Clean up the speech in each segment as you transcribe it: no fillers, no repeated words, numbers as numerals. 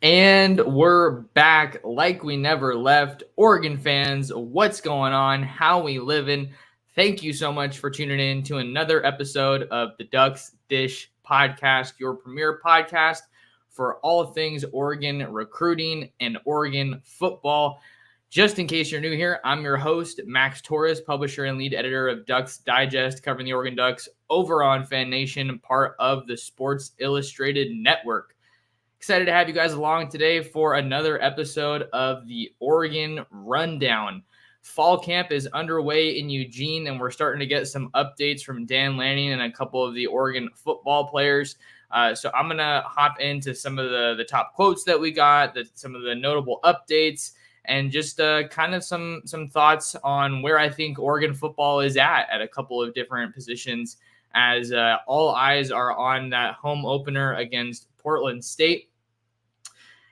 And we're back like we never left. Oregon fans, what's going on? How we living? Thank you so much for tuning in to another episode of the Ducks Dish podcast, your premier podcast for all things Oregon recruiting and Oregon football. Just in case you're new here, I'm your host, Max Torres, publisher and lead editor of Ducks Digest, covering the Oregon Ducks over on Fan Nation, part of the Sports Illustrated Network. Excited to have you guys along today for another episode of the Oregon Rundown. Fall camp is underway in Eugene, and we're starting to get some updates from Dan Lanning and a couple of the Oregon football players. So I'm going to hop into some of the top quotes that we got, some of the notable updates, and just kind of some thoughts on where I think Oregon football is at a couple of different positions, as all eyes are on that home opener against Portland State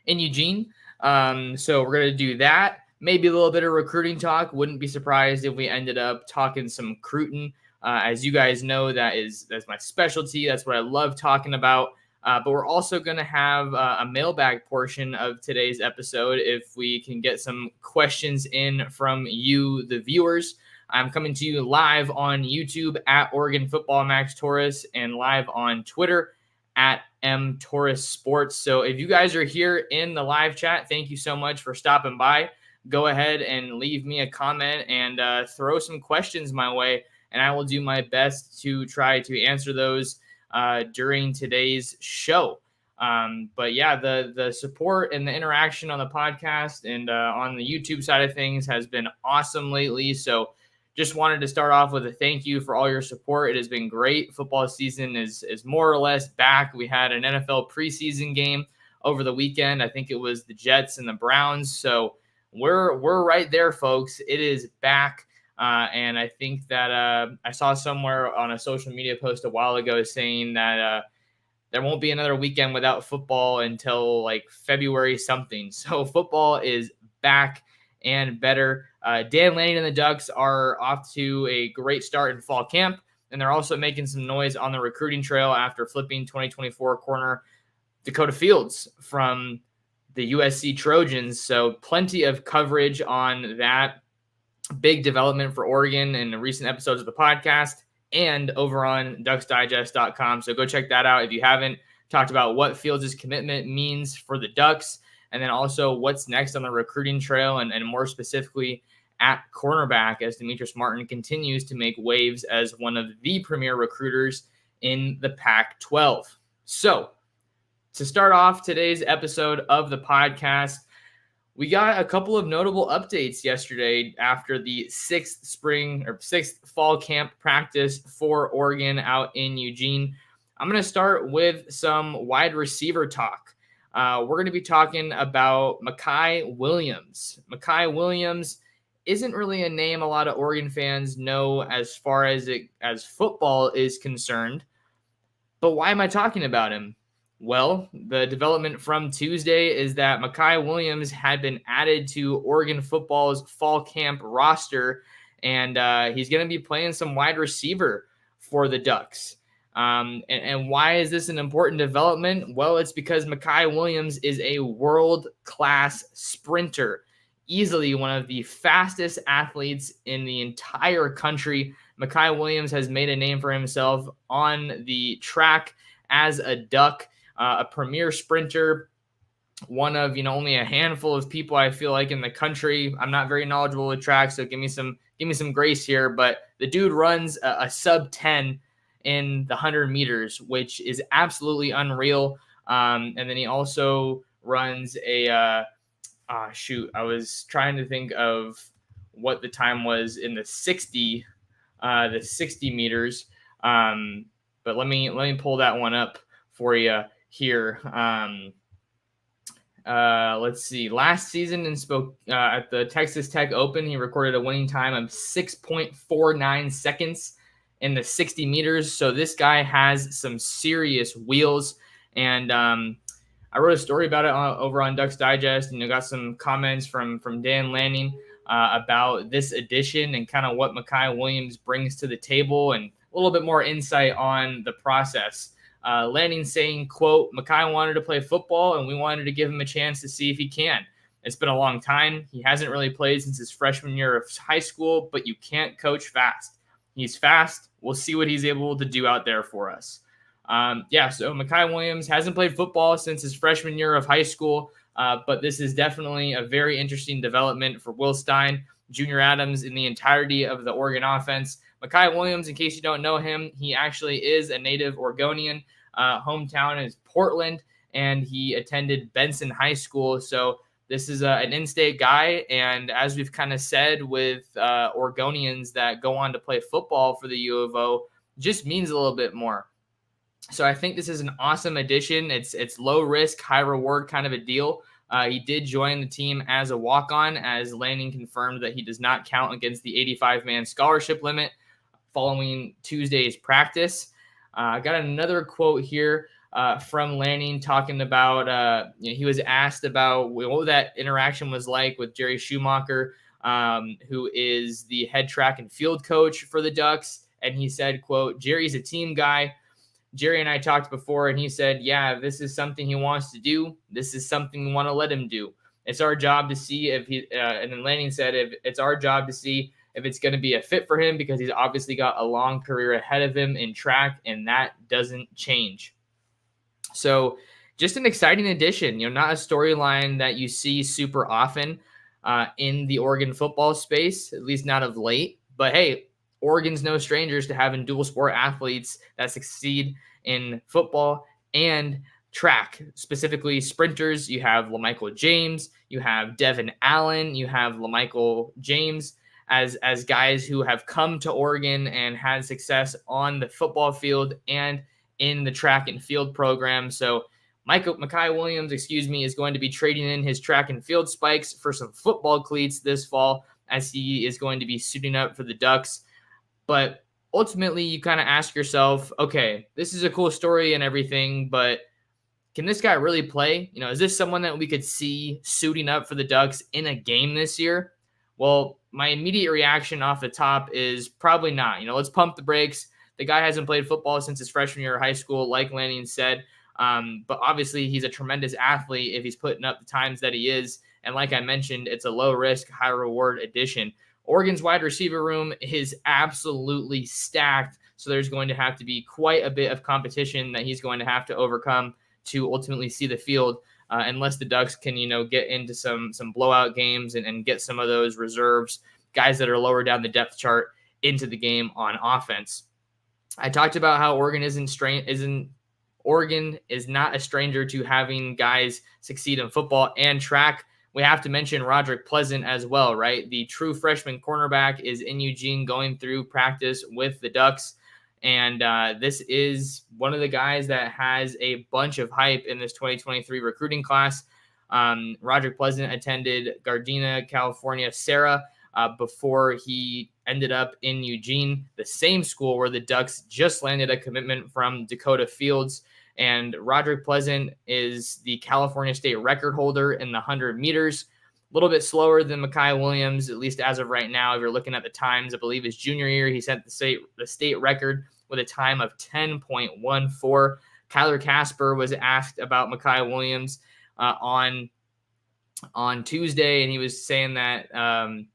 in Eugene. So we're going to do that. Maybe a little bit of recruiting talk. Wouldn't be surprised if we ended up talking some recruiting. As you guys know, that's my specialty. That's what I love talking about. But we're also going to have a mailbag portion of today's episode if we can get some questions in from you, the viewers. I'm coming to you live on YouTube at Oregon Football Max Torres and live on Twitter at M Torres Sports. So if you guys are here in the live chat, thank you so much for stopping by. Go ahead and leave me a comment and throw some questions my way, and I will do my best to try to answer those during today's show. But yeah, the support and the interaction on the podcast and on the YouTube side of things has been awesome lately. So just wanted to start off with a thank you for all your support. It has been great. Football season is more or less back. We had an NFL preseason game over the weekend. I think it was the Jets and the Browns. So we're right there, folks. It is back. And I think that I saw somewhere on a social media post a while ago saying that there won't be another weekend without football until like February something. So football is back and better. Dan Lanning and the Ducks are off to a great start in fall camp, and they're also making some noise on the recruiting trail after flipping 2024 corner Dakota Fields from the USC Trojans. So plenty of coverage on that big development for Oregon in the recent episodes of the podcast and over on ducksdigest.com. So go check that out if you haven't. Talked about what Fields' commitment means for the Ducks, and then also what's next on the recruiting trail, and more specifically at cornerback as Demetrius Martin continues to make waves as one of the premier recruiters in the Pac-12. So to start off today's episode of the podcast, we got a couple of notable updates yesterday after the sixth fall camp practice for Oregon out in Eugene. I'm going to start with some wide receiver talk. We're going to be talking about Makai Williams. Makai Williams isn't really a name a lot of Oregon fans know as far as football is concerned. But why am I talking about him? Well, the development from Tuesday is that Makai Williams had been added to Oregon football's fall camp roster, and he's going to be playing some wide receiver for the Ducks. And why is this an important development? Well, it's because Makai Williams is a world-class sprinter, easily one of the fastest athletes in the entire country. Makai Williams has made a name for himself on the track as a Duck, a premier sprinter, one of only a handful of people I feel like in the country. I'm not very knowledgeable with track, so give me some grace here. But the dude runs a sub 10 in the 100 meters, which is absolutely unreal. And then he also runs I was trying to think of what the time was in the 60 meters. But let me pull that one up for you here. Let's see. Last season at the Texas Tech Open, he recorded a winning time of 6.49 seconds in the 60 meters. So this guy has some serious wheels. And I wrote a story about it over on Ducks Digest, and I got some comments from Dan Lanning about this addition and kind of what Makai Williams brings to the table, and a little bit more insight on the process. Lanning saying, quote, Makai wanted to play football and we wanted to give him a chance to see if he can. It's been a long time. He hasn't really played since his freshman year of high school, but you can't coach fast. He's fast. We'll see what he's able to do out there for us. So Makai Williams hasn't played football since his freshman year of high school, but this is definitely a very interesting development for Will Stein, Junior Adams, in the entirety of the Oregon offense. Makai Williams, in case you don't know him, he actually is a native Oregonian. Hometown is Portland, and he attended Benson High School. So this is an in-state guy, and as we've kind of said with Oregonians that go on to play football for the U of O, just means a little bit more. So I think this is an awesome addition. It's low risk, high reward kind of a deal. He did join the team as a walk-on, as Lanning confirmed that he does not count against the 85-man scholarship limit following Tuesday's practice. I got another quote here from Lanning talking about, he was asked about what that interaction was like with Jerry Schumacher, who is the head track and field coach for the Ducks. And he said, quote, Jerry's a team guy. Jerry and I talked before, and he said, yeah, this is something he wants to do. This is something we want to let him do. It's our job to see if he, and then Lanning said, if it's our job to see if it's going to be a fit for him, because he's obviously got a long career ahead of him in track, and that doesn't change. So just an exciting addition, not a storyline that you see super often in the Oregon football space, at least not of late. But hey, Oregon's no strangers to having dual sport athletes that succeed in football and track, specifically sprinters. You have LaMichael James, you have Devin Allen, you have LaMichael James as guys who have come to Oregon and had success on the football field and in the track and field program. So Makai Williams, is going to be trading in his track and field spikes for some football cleats this fall, as he is going to be suiting up for the Ducks. But ultimately, you kind of ask yourself, okay, this is a cool story and everything, but can this guy really play? Is this someone that we could see suiting up for the Ducks in a game this year? Well, my immediate reaction off the top is probably not. Let's pump the brakes. The guy hasn't played football since his freshman year of high school, like Lanning said. But obviously, he's a tremendous athlete if he's putting up the times that he is. And like I mentioned, it's a low-risk, high-reward addition. Oregon's wide receiver room is absolutely stacked, so there's going to have to be quite a bit of competition that he's going to have to overcome to ultimately see the field, unless the Ducks can, get into some blowout games and get some of those reserves, guys that are lower down the depth chart, into the game on offense. I talked about how Oregon is not a stranger to having guys succeed in football and track. We have to mention Roderick Pleasant as well, right? The true freshman cornerback is in Eugene going through practice with the Ducks. And this is one of the guys that has a bunch of hype in this 2023 recruiting class. Roderick Pleasant attended Gardena, California, Sarah, before he ended up in Eugene, the same school where the Ducks just landed a commitment from Dakota Fields. And Roderick Pleasant is the California state record holder in the 100 meters. A little bit slower than Makai Williams, at least as of right now. If you're looking at the times, I believe his junior year, he set the state record with a time of 10.14. Kyler Casper was asked about Makai Williams on Tuesday, and he was saying that,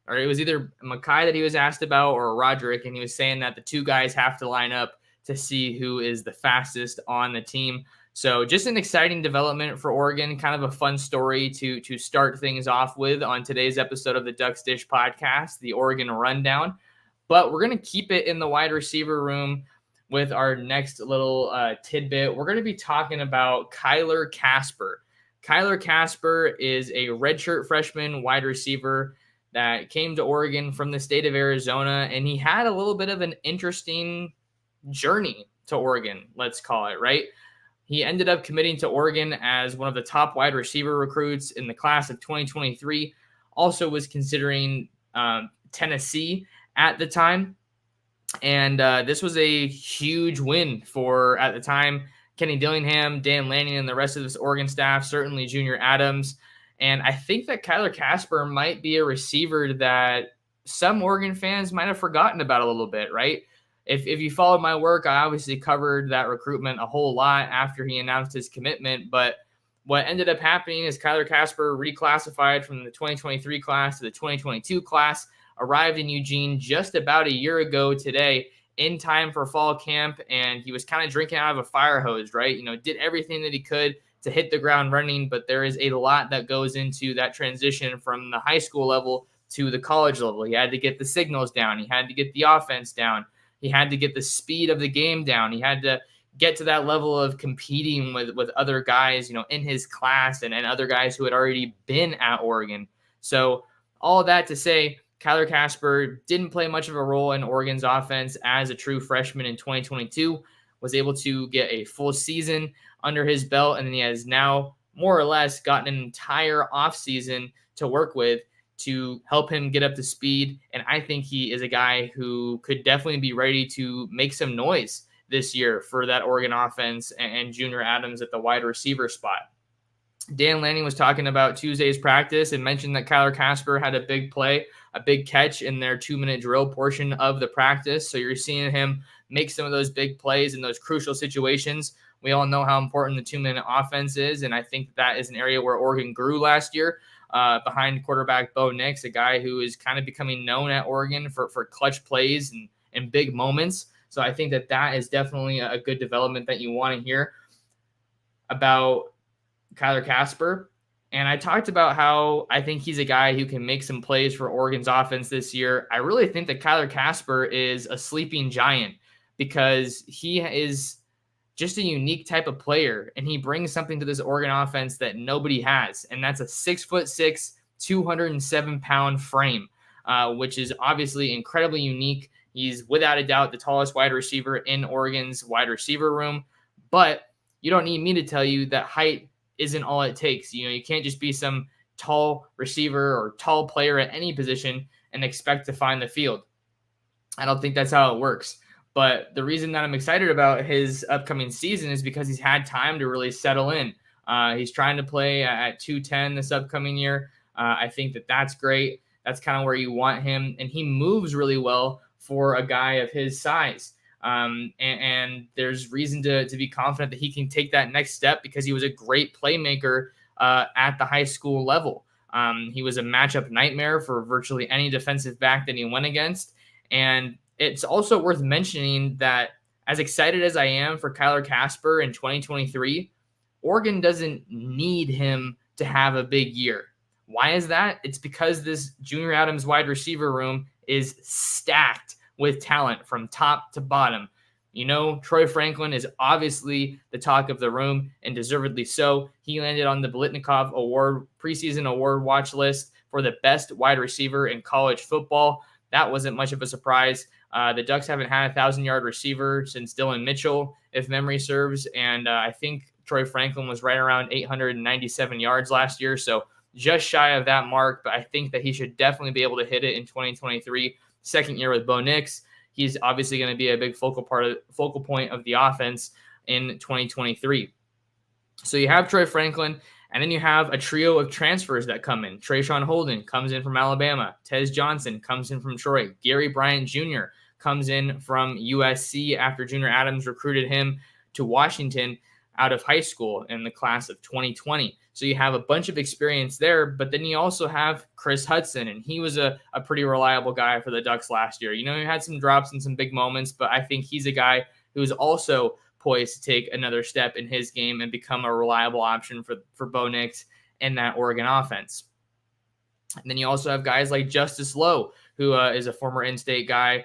or it was either Makai that he was asked about or Roderick, and he was saying that the two guys have to line up to see who is the fastest on the team. So just an exciting development for Oregon, kind of a fun story to start things off with on today's episode of the Ducks Dish podcast, the Oregon Rundown. But we're going to keep it in the wide receiver room with our next little tidbit. We're going to be talking about Kyler Casper. Kyler Casper is a redshirt freshman wide receiver that came to Oregon from the state of Arizona, and he had a little bit of an interesting journey to Oregon, let's call it, right? He ended up committing to Oregon as one of the top wide receiver recruits in the class of 2023. Also was considering Tennessee at the time. And this was a huge win for, at the time, Kenny Dillingham, Dan Lanning, and the rest of this Oregon staff, certainly Junior Adams. And I think that Kyler Casper might be a receiver that some Oregon fans might have forgotten about a little bit, right? if you followed my work, I obviously covered that recruitment a whole lot after he announced his commitment. But what ended up happening is Kyler Casper reclassified from the 2023 class to the 2022 class, arrived in Eugene just about a year ago today, in time for fall camp, and he was kind of drinking out of a fire hose, right? Did everything that he could to hit the ground running, but there is a lot that goes into that transition from the high school level to the college level. He had to get the signals down. He had to get the offense down. He had to get the speed of the game down. He had to get to that level of competing with other guys, in his class and other guys who had already been at Oregon. So all of that to say, Kyler Casper didn't play much of a role in Oregon's offense as a true freshman in 2022, was able to get a full season under his belt, and he has now more or less gotten an entire offseason to work with to help him get up to speed. And I think he is a guy who could definitely be ready to make some noise this year for that Oregon offense and Junior Adams at the wide receiver spot. Dan Lanning was talking about Tuesday's practice and mentioned that Kyler Casper had a big play, a big catch in their 2-minute drill portion of the practice. So you're seeing him make some of those big plays in those crucial situations. We all know how important the 2-minute offense is, and I think that is an area where Oregon grew last year behind quarterback Bo Nix, a guy who is kind of becoming known at Oregon for clutch plays and big moments. So I think that is definitely a good development that you want to hear about Kyler Casper. And I talked about how I think he's a guy who can make some plays for Oregon's offense this year. I really think that Kyler Casper is a sleeping giant because he is just a unique type of player, and he brings something to this Oregon offense that nobody has, and that's a 6'6", 207-pound frame, which is obviously incredibly unique. He's without a doubt the tallest wide receiver in Oregon's wide receiver room, but you don't need me to tell you that height isn't all it takes. You can't just be some tall receiver or tall player at any position and expect to find the field. I don't think that's how it works. But the reason that I'm excited about his upcoming season is because he's had time to really settle in. He's trying to play at 210 this upcoming year. I think that's great. That's kind of where you want him. And he moves really well for a guy of his size. And there's reason to be confident that he can take that next step because he was a great playmaker at the high school level. He was a matchup nightmare for virtually any defensive back that he went against. And it's also worth mentioning that as excited as I am for Kyler Casper in 2023, Oregon doesn't need him to have a big year. Why is that? It's because this Junior Adams wide receiver room is stacked with talent from top to bottom. Troy Franklin is obviously the talk of the room, and deservedly so. He landed on the Biletnikoff Award preseason award watch list for the best wide receiver in college football. That wasn't much of a surprise. The Ducks haven't had a 1,000-yard receiver since Dylan Mitchell, if memory serves, and I think Troy Franklin was right around 897 yards last year, so just shy of that mark, but I think that he should definitely be able to hit it in 2023. Second year with Bo Nix. He's obviously going to be a big focal point of the offense in 2023. So you have Troy Franklin, and then you have a trio of transfers that come in. Trayshawn Holden comes in from Alabama. Tez Johnson comes in from Troy. Gary Bryant Jr. comes in from USC after Junior Adams recruited him to Washington out of high school in the class of 2020. So you have a bunch of experience there, but then you also have Chris Hudson, and he was a pretty reliable guy for the Ducks last year. He had some drops and some big moments, but I think he's a guy who's also poised to take another step in his game and become a reliable option for Bo Nix in that Oregon offense. And then you also have guys like Justice Lowe, who is a former in-state guy,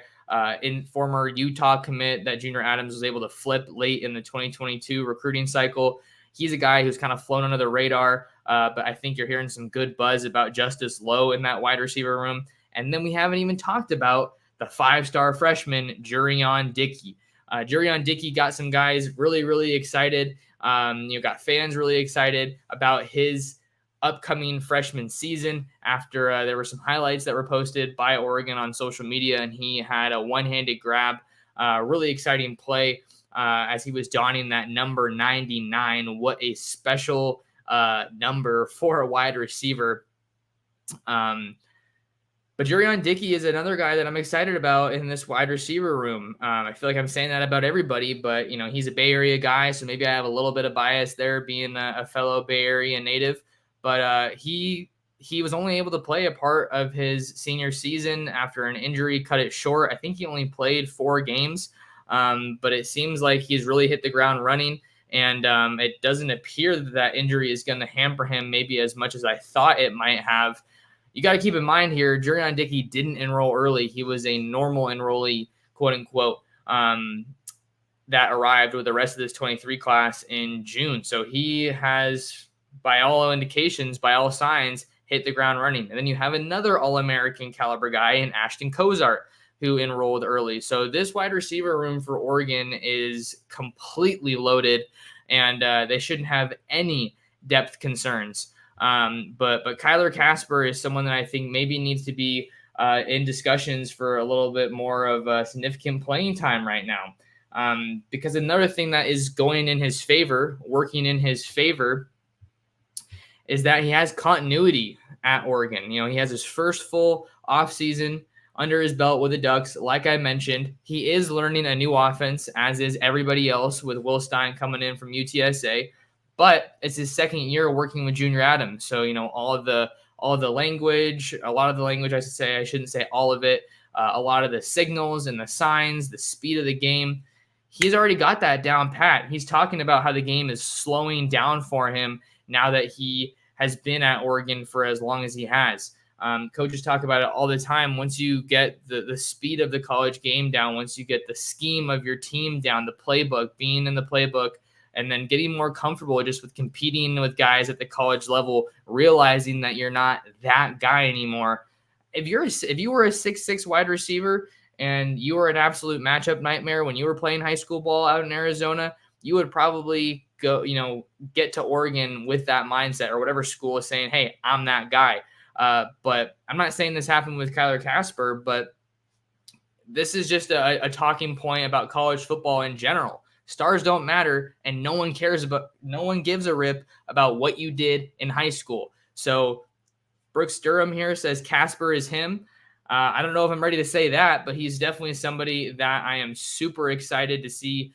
former Utah commit that Junior Adams was able to flip late in the 2022 recruiting cycle. He's a guy who's kind of flown under the radar, but I think you're hearing some good buzz about Justice Lowe in that wide receiver room. And then we haven't even talked about the 5-star freshman, Jurion Dickey. Jurion Dickey got some guys really, really excited. Got fans really excited about his upcoming freshman season after there were some highlights that were posted by Oregon on social media, and he had a one-handed grab, really exciting play as he was donning that number 99. What a special number for a wide receiver. But Jurion Dickey is another guy that I'm excited about in this wide receiver room. I feel like I'm saying that about everybody, but he's a Bay Area guy, so maybe I have a little bit of bias there, being a fellow Bay Area native. But he was only able to play a part of his senior season after an injury cut it short. I think he only played 4 games, but it seems like he's really hit the ground running. And it doesn't appear that injury is going to hamper him maybe as much as I thought it might have. You got to keep in mind here, Jurion Dickey didn't enroll early. He was a normal enrollee, quote unquote, that arrived with the rest of this 23 class in June. So he has, by all indications, by all signs, hit the ground running. And then you have another All-American caliber guy in Ashton Kozart, who enrolled early. So this wide receiver room for Oregon is completely loaded, and they shouldn't have any depth concerns. But Kyler Casper is someone that I think maybe needs to be in discussions for a little bit more of significant playing time right now. Because another thing that is going in his favor, working in his favor, is that he has continuity at Oregon. He has his first full offseason under his belt with the Ducks. Like I mentioned, he is learning a new offense, as is everybody else, with Will Stein coming in from UTSA. But it's his second year working with Junior Adams. So, all of the language, a lot of the language, I should say, I shouldn't say all of it, a lot of the signals and the signs, the speed of the game, he's already got that down pat. He's talking about how the game is slowing down for him now that he has been at Oregon for as long as he has. Coaches talk about it all the time. Once you get the speed of the college game down, once you get the scheme of your team down, the playbook, being in the playbook, and then getting more comfortable just with competing with guys at the college level, realizing that you're not that guy anymore. If you were a 6'6" wide receiver and you were an absolute matchup nightmare when you were playing high school ball out in Arizona, you would probably go, get to Oregon with that mindset, or whatever school is saying, hey, I'm that guy. But I'm not saying this happened with Kyler Casper, but this is just a talking point about college football in general. Stars don't matter, and no one gives a rip about what you did in high school. So Brooks Durham here says Casper is him. I don't know if I'm ready to say that, but he's definitely somebody that I am super excited to see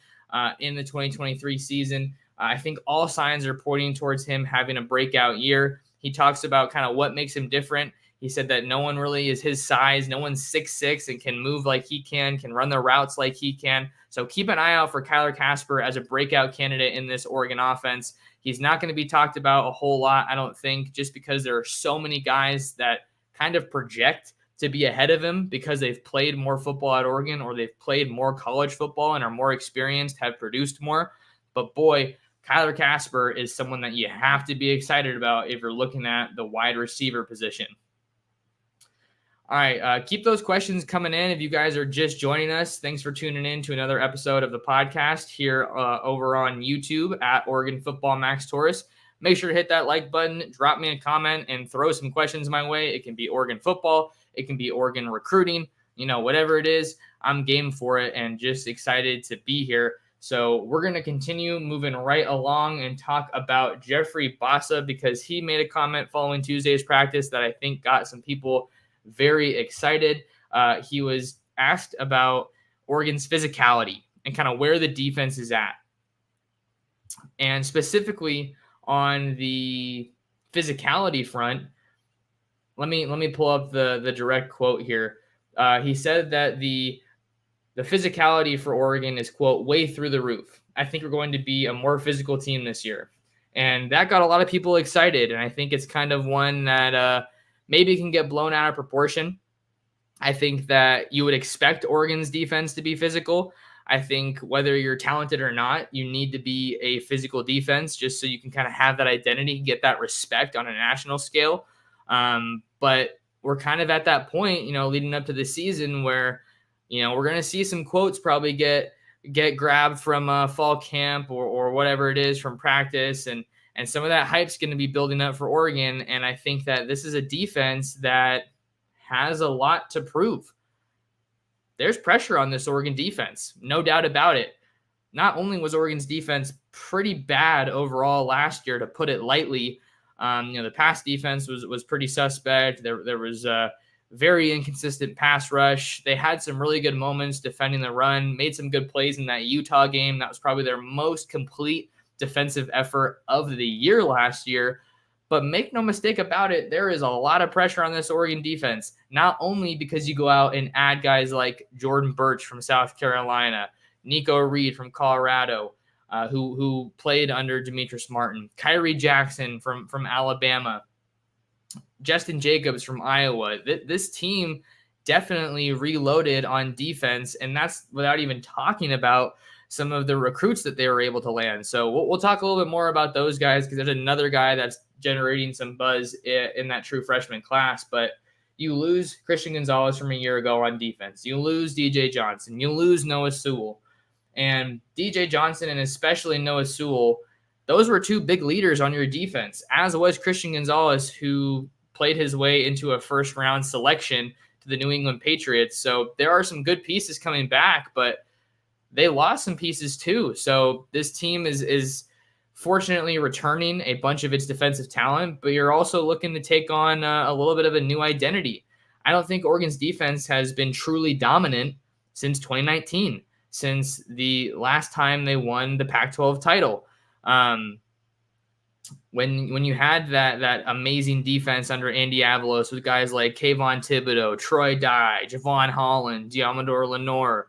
in the 2023 season. I think all signs are pointing towards him having a breakout year. He talks about kind of what makes him different. He said that no one really is his size. No one's 6'6" and can move like he can run the routes like he can. So keep an eye out for Kyler Casper as a breakout candidate in this Oregon offense. He's not going to be talked about a whole lot, I don't think, just because there are so many guys that kind of project to be ahead of him because they've played more football at Oregon, or they've played more college football and are more experienced, have produced more. But boy, Kyler Casper is someone that you have to be excited about if you're looking at the wide receiver position. All right, keep those questions coming in. If you guys are just joining us, thanks for tuning in to another episode of the podcast here over on YouTube at Oregon Football Max Torres. Make sure to hit that like button, drop me a comment, and throw some questions my way. It can be Oregon football, it can be Oregon recruiting, whatever it is, I'm game for it and just excited to be here. So we're going to continue moving right along and talk about Jeffrey Bassa, because he made a comment following Tuesday's practice that I think got some people very excited. He was asked about Oregon's physicality and kind of where the defense is at. And specifically on the physicality front, let me pull up the direct quote here. He said that the physicality for Oregon is, quote, way through the roof. I think we're going to be a more physical team this year. And that got a lot of people excited. And I think it's kind of one that maybe can get blown out of proportion. I think that you would expect Oregon's defense to be physical. I think whether you're talented or not, you need to be a physical defense just so you can kind of have that identity, get that respect on a national scale. But we're kind of at that point, leading up to the season where, we're going to see some quotes probably get grabbed from fall camp or whatever it is from practice. And some of that hype's going to be building up for Oregon. And I think that this is a defense that has a lot to prove. There's pressure on this Oregon defense, no doubt about it. Not only was Oregon's defense pretty bad overall last year, to put it lightly, the pass defense was pretty suspect. There was very inconsistent pass rush. They had some really good moments defending the run, made some good plays in that Utah game. That was probably their most complete defensive effort of the year last year. But make no mistake about it, there is a lot of pressure on this Oregon defense, not only because you go out and add guys like Jordan Birch from South Carolina, Nico Reed from Colorado, who played under Demetrius Martin, Kyrie Jackson from Alabama, Justin Jacobs from Iowa. This team definitely reloaded on defense, and that's without even talking about some of the recruits that they were able to land. So we'll talk a little bit more about those guys, because there's another guy that's generating some buzz in that true freshman class. But you lose Christian Gonzalez from a year ago on defense. You lose DJ Johnson. You lose Noah Sewell. And DJ Johnson and especially Noah Sewell, those were two big leaders on your defense, as was Christian Gonzalez, who played his way into a first-round selection to the New England Patriots. So there are some good pieces coming back, but they lost some pieces too. So this team is fortunately returning a bunch of its defensive talent, but you're also looking to take on a little bit of a new identity. I don't think Oregon's defense has been truly dominant since 2019, since the last time they won the Pac-12 title. When you had that amazing defense under Andy Avalos with guys like Kayvon Thibodeau, Troy Dye, Javon Holland, Diamador Lenore,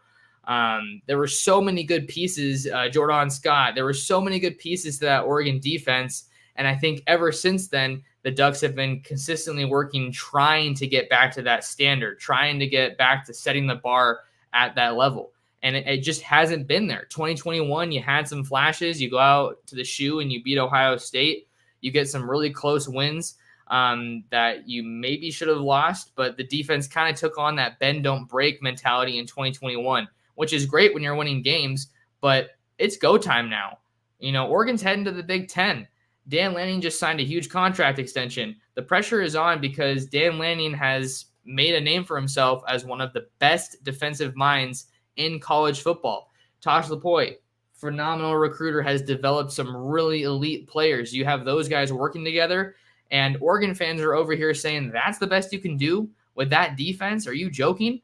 there were so many good pieces, Jordan Scott. There were so many good pieces to that Oregon defense. And I think ever since then, the Ducks have been consistently working, trying to get back to that standard, trying to get back to setting the bar at that level. And it just hasn't been there. 2021, you had some flashes. You go out to the shoe and you beat Ohio State. You get some really close wins that you maybe should have lost, but the defense kind of took on that bend, don't break mentality in 2021, which is great when you're winning games, but it's go time now. You know, Oregon's heading to the Big Ten. Dan Lanning just signed a huge contract extension. The pressure is on because Dan Lanning has made a name for himself as one of the best defensive minds in college football. Tosh Lupoi, phenomenal recruiter, has developed some really elite players. You have those guys working together, and Oregon fans are over here saying that's the best you can do with that defense. Are you joking?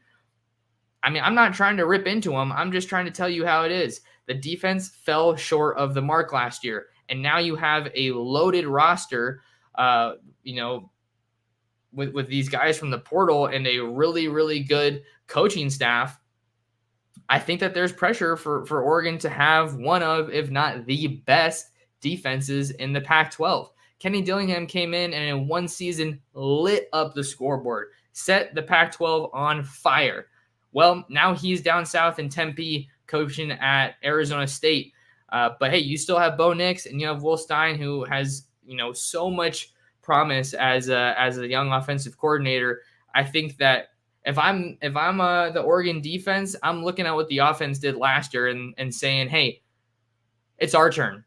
I mean, I'm not trying to rip into them. I'm just trying to tell you how it is. The defense fell short of the mark last year, and now you have a loaded roster, with these guys from the portal and a really, really good coaching staff. I think that there's pressure for Oregon to have one of, if not the best defenses in the Pac-12. Kenny Dillingham came in and in one season lit up the scoreboard, set the Pac-12 on fire. Well, now he's down south in Tempe coaching at Arizona State. But hey, you still have Bo Nix and you have Will Stein, who has, so much promise as a young offensive coordinator. I think that if I'm the Oregon defense, I'm looking at what the offense did last year and saying, hey, it's our turn.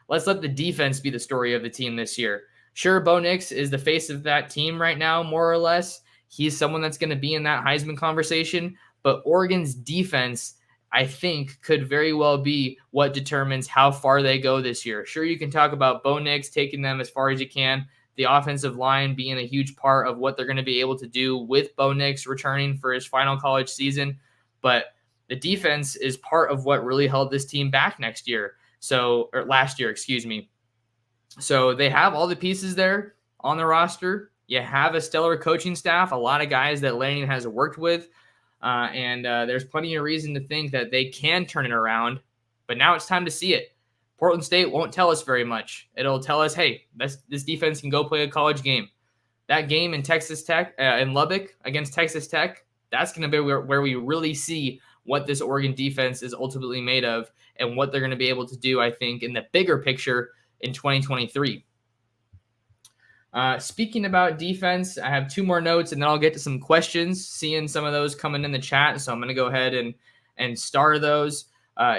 Let's let the defense be the story of the team this year. Sure, Bo Nix is the face of that team right now, more or less. He's someone that's going to be in that Heisman conversation. But Oregon's defense, I think, could very well be what determines how far they go this year. Sure, you can talk about Bo Nix taking them as far as you can, the offensive line being a huge part of what they're going to be able to do with Bo Nix returning for his final college season. But the defense is part of what really held this team back last year, excuse me. So they have all the pieces there on the roster. You have a stellar coaching staff, a lot of guys that Lanning has worked with. And there's plenty of reason to think that they can turn it around. But now it's time to see it. Portland State won't tell us very much. It'll tell us, hey, this defense can go play a college game. That game in Texas Tech, in Lubbock against Texas Tech, that's going to be where we really see what this Oregon defense is ultimately made of and what they're going to be able to do, I think, in the bigger picture in 2023. Speaking about defense, I have two more notes, and then I'll get to some questions, seeing some of those coming in the chat. So I'm going to go ahead and star those.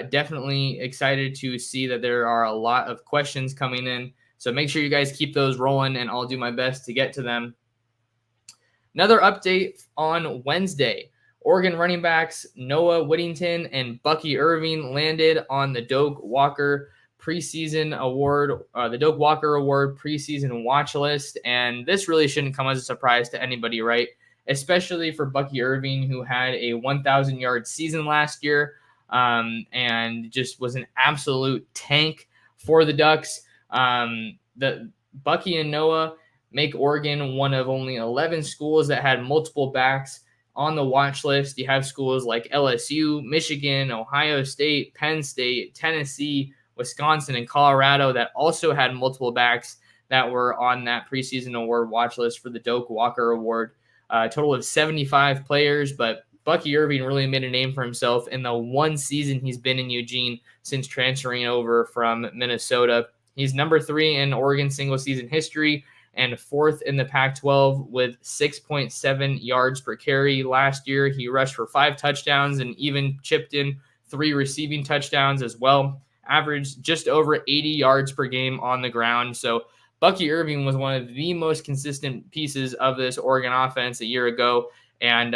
Definitely excited to see that there are a lot of questions coming in. So make sure you guys keep those rolling, and I'll do my best to get to them. Another update on Wednesday. Oregon running backs Noah Whittington and Bucky Irving landed on the Doak Walker preseason award, the Doak Walker Award preseason watch list. And this really shouldn't come as a surprise to anybody, right? especially for Bucky Irving, who had a 1,000-yard season last year and just was an absolute tank for the Ducks. The Bucky and Noah make Oregon one of only 11 schools that had multiple backs on the watch list. You have schools like LSU, Michigan, Ohio State, Penn State, Tennessee, Wisconsin, and Colorado that also had multiple backs that were on that preseason award watch list for the Doak Walker Award. A total of 75 players, but Bucky Irving really made a name for himself in the one season he's been in Eugene since transferring over from Minnesota. He's number 3 in Oregon single-season history and 4th in the Pac-12 with 6.7 yards per carry. Last year, he rushed for 5 touchdowns and even chipped in 3 receiving touchdowns as well. Averaged just over 80 yards per game on the ground. So Bucky Irving was one of the most consistent pieces of this Oregon offense a year ago. And,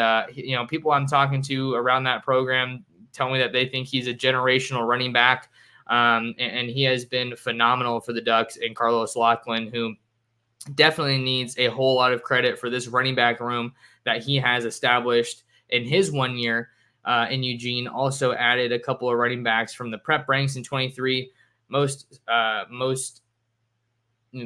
people I'm talking to around that program tell me that they think he's a generational running back. And he has been phenomenal for the Ducks, and Carlos Lachlan, who definitely needs a whole lot of credit for this running back room that he has established in his 1 year in Eugene. Also added a couple of running backs from the prep ranks in 23.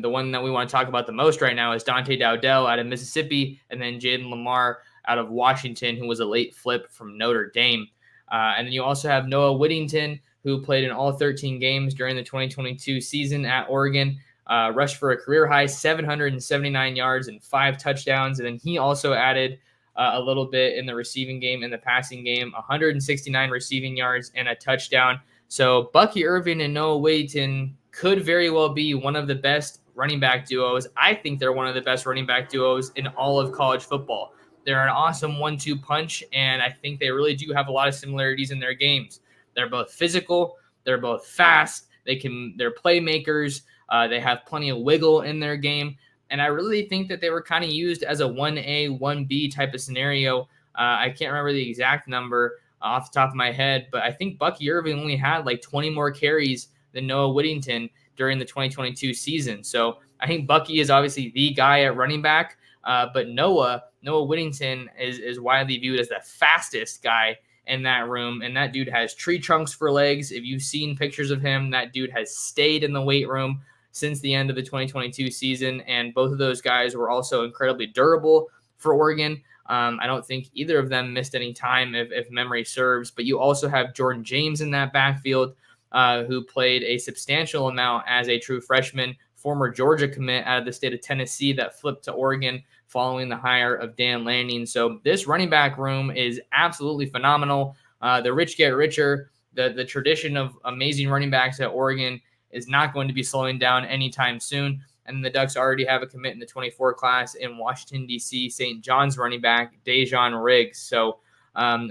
The one that we want to talk about the most right now is Dante Dowdell out of Mississippi, and then Jaden Lamar out of Washington, who was a late flip from Notre Dame. And then you also have Noah Whittington, who played in all 13 games during the 2022 season at Oregon, rushed for a career-high 779 yards and 5 touchdowns. And then he also added a little bit in the receiving game and the passing game, 169 receiving yards and a touchdown. So Bucky Irving and Noah Whittington could very well be one of the best running back duos. I think they're one of the best running back duos in all of college football. They're an awesome 1-2 punch, and I think they really do have a lot of similarities in their games. They're both physical. They're both fast. They're playmakers. They have plenty of wiggle in their game. And I really think that they were kind of used as a 1A, 1B type of scenario. I can't remember the exact number off the top of my head, but I think Bucky Irving only had like 20 more carries than Noah Whittington during the 2022 season. So I think Bucky is obviously the guy at running back, but Noah Whittington is widely viewed as the fastest guy in that room, and that dude has tree trunks for legs. If you've seen pictures of him, that dude has stayed in the weight room since the end of the 2022 season, and both of those guys were also incredibly durable for Oregon. I don't think either of them missed any time if memory serves, but you also have Jordan James in that backfield, who played a substantial amount as a true freshman, former Georgia commit out of the state of Tennessee that flipped to Oregon following the hire of Dan Lanning. So this running back room is absolutely phenomenal. The rich get richer. The tradition of amazing running backs at Oregon is not going to be slowing down anytime soon. And the Ducks already have a commit in the 24 class in Washington, D.C., St. John's running back, Dejon Riggs. So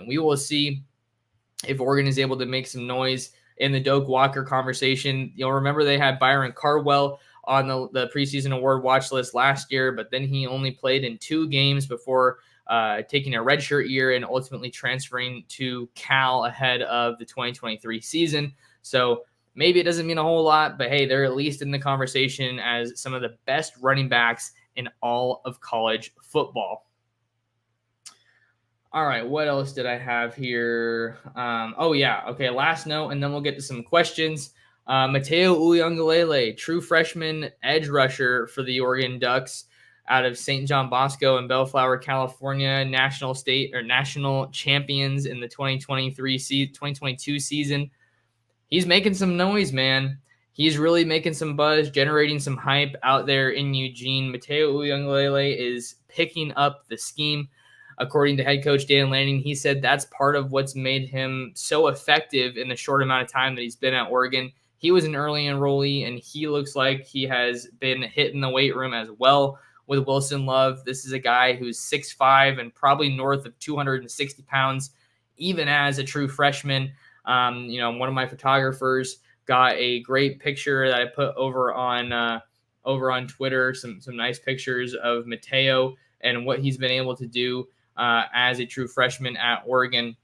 we will see if Oregon is able to make some noise in the Doak Walker conversation. You'll remember they had Byron Cardwell on the preseason award watch list last year, but then he only played in 2 games before taking a redshirt year and ultimately transferring to Cal ahead of the 2023 season. So maybe it doesn't mean a whole lot, but hey, they're at least in the conversation as some of the best running backs in all of college football. All right, what else did I have here? Last note, and then we'll get to some questions. Mateo Uiagalelei, true freshman edge rusher for the Oregon Ducks out of St. John Bosco in Bellflower, California, national champions in the 2022 season. He's making some noise, man. He's really making some buzz, generating some hype out there in Eugene. Mateo Uiagalelei is picking up the scheme. According to head coach Dan Lanning, he said that's part of what's made him so effective in the short amount of time that he's been at Oregon. He was an early enrollee, and he looks like he has been hitting the weight room as well with Wilson Love. This is a guy who's 6'5" and probably north of 260 pounds, even as a true freshman. One of my photographers got a great picture that I put over on Twitter, some nice pictures of Mateo and what he's been able to do as a true freshman at Oregon.